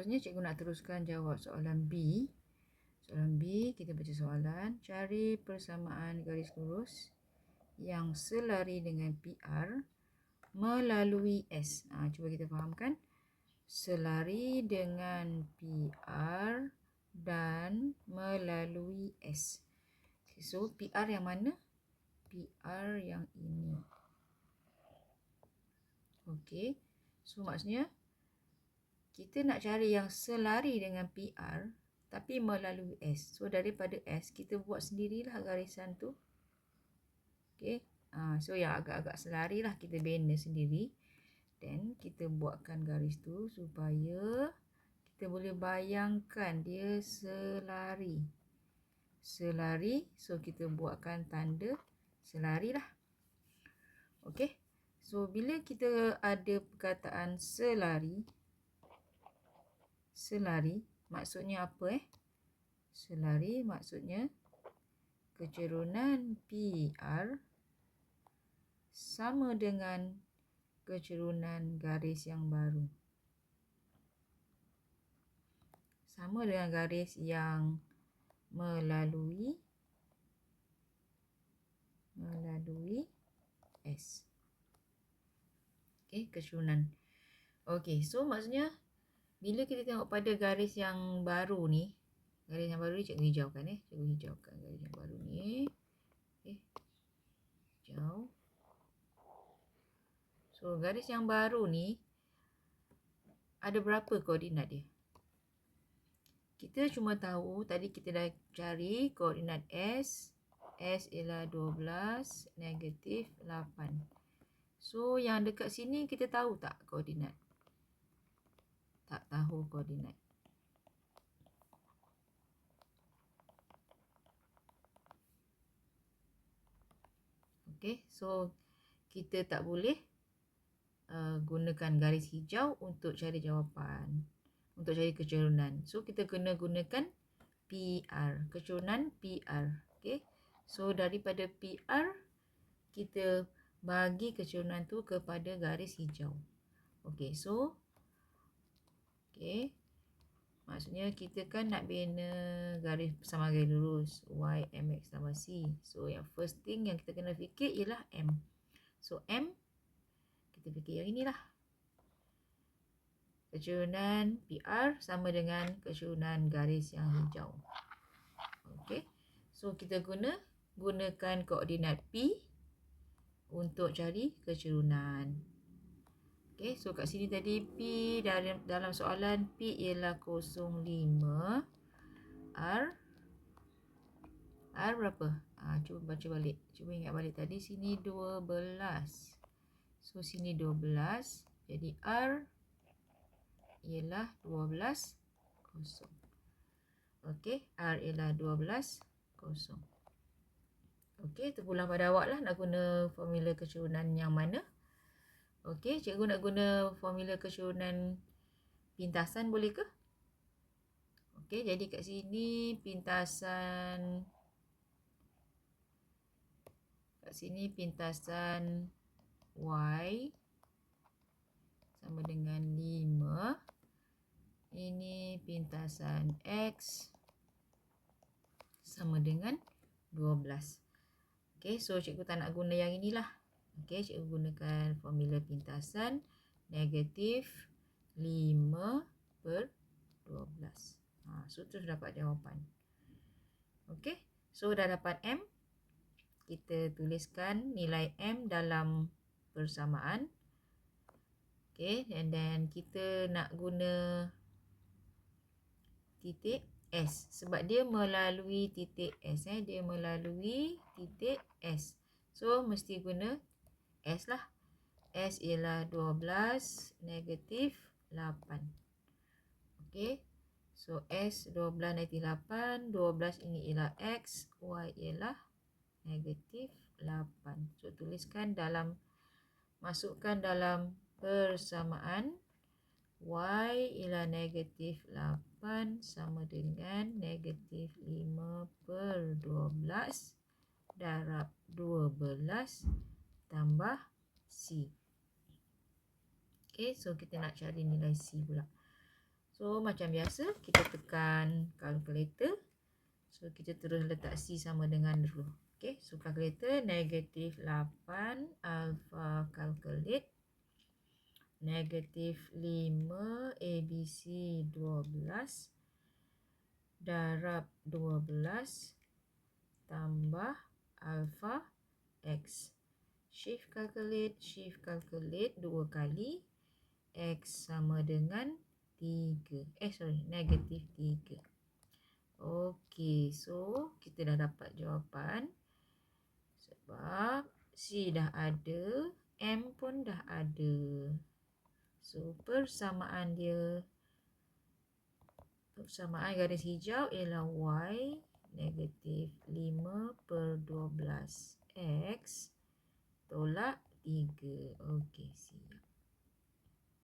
Seterusnya cikgu nak teruskan jawab soalan B. Soalan B, kita baca soalan. Cari persamaan garis lurus yang selari dengan PR melalui S. Cuba kita fahamkan. Selari dengan PR dan melalui S. So, PR yang mana? PR yang ini. Okey. So, maksudnya kita nak cari yang selari dengan PR tapi melalui S. So, daripada S, kita buat sendirilah garisan tu. Okey. So, yang agak-agak selari lah kita bina sendiri. Then, kita buatkan garis tu supaya kita boleh bayangkan dia selari. Selari, so kita buatkan tanda selari lah. Okey. So, bila kita ada perkataan selari, selari maksudnya apa Selari maksudnya kecerunan PR sama dengan kecerunan garis yang baru. Sama dengan garis yang melalui S. Okey, kecerunan. Okey, so maksudnya bila kita tengok pada garis yang baru ni, garis yang baru ni cikgu hijaukan Cikgu hijaukan garis yang baru ni. Hijau. So, garis yang baru ni ada berapa koordinat dia? Kita cuma tahu tadi kita dah cari koordinat S. S ialah 12, negatif 8. So, yang dekat sini kita tahu tak koordinat? Tak tahu koordinat. Okey, so kita tak boleh gunakan garis hijau untuk cari jawapan, untuk cari kecerunan. So, kita kena gunakan PR, kecerunan PR. Okey, so daripada PR, kita bagi kecerunan tu kepada garis hijau. Okey, so maksudnya kita kan nak bina garis persamaan garis lurus Y, MX tambah C. So, yang first thing yang kita kena fikir ialah M. So, M, kita fikir yang inilah. Kecerunan PR sama dengan kecerunan garis yang hijau. Okey, so kita gunakan koordinat P untuk cari kecerunan. Okey, so kat sini tadi P dalam soalan P ialah 0,5. R berapa? Cuba baca balik. Cuba ingat balik tadi sini 12. So, sini 12. Jadi, R ialah 12 kosong. Okey, R ialah 12 kosong. Okey, terpulang pada awak lah nak guna formula kecerunan yang mana. Okey, cikgu nak guna formula kecerunan pintasan boleh ke? Okey, jadi kat sini pintasan Y sama dengan 5. Ini pintasan X sama dengan 12. Okey, so cikgu tak nak guna yang inilah. Okey, cikgu gunakan formula pintasan negatif 5/12. So, terus dapat jawapan. Okey, so dah dapat M. Kita tuliskan nilai M dalam persamaan. Okey, and then kita nak guna titik S sebab dia melalui titik S. Dia melalui titik S. So, mesti guna S lah. S ialah 12 negatif 8. Okey, so S 12 negatif 8. 12 ini ialah X. Y ialah negatif 8. So, masukkan dalam persamaan. Y ialah negatif 8 sama dengan negatif 5/12 darab 12 tambah C. Okey, so kita nak cari nilai C pula. So, So macam biasa kita tekan calculator. So kita terus letak C sama dengan rho. Okay, so calculator negatif 8 alpha calculate negatif 5 ABC 12 darab 12 tambah alpha X. Shift calculate 2 kali. X sama dengan 3. Negatif 3. Okey, so kita dah dapat jawapan. Sebab C dah ada, M pun dah ada. So persamaan garis hijau ialah Y negatif 5/12. X tolak 3. Okey, siap.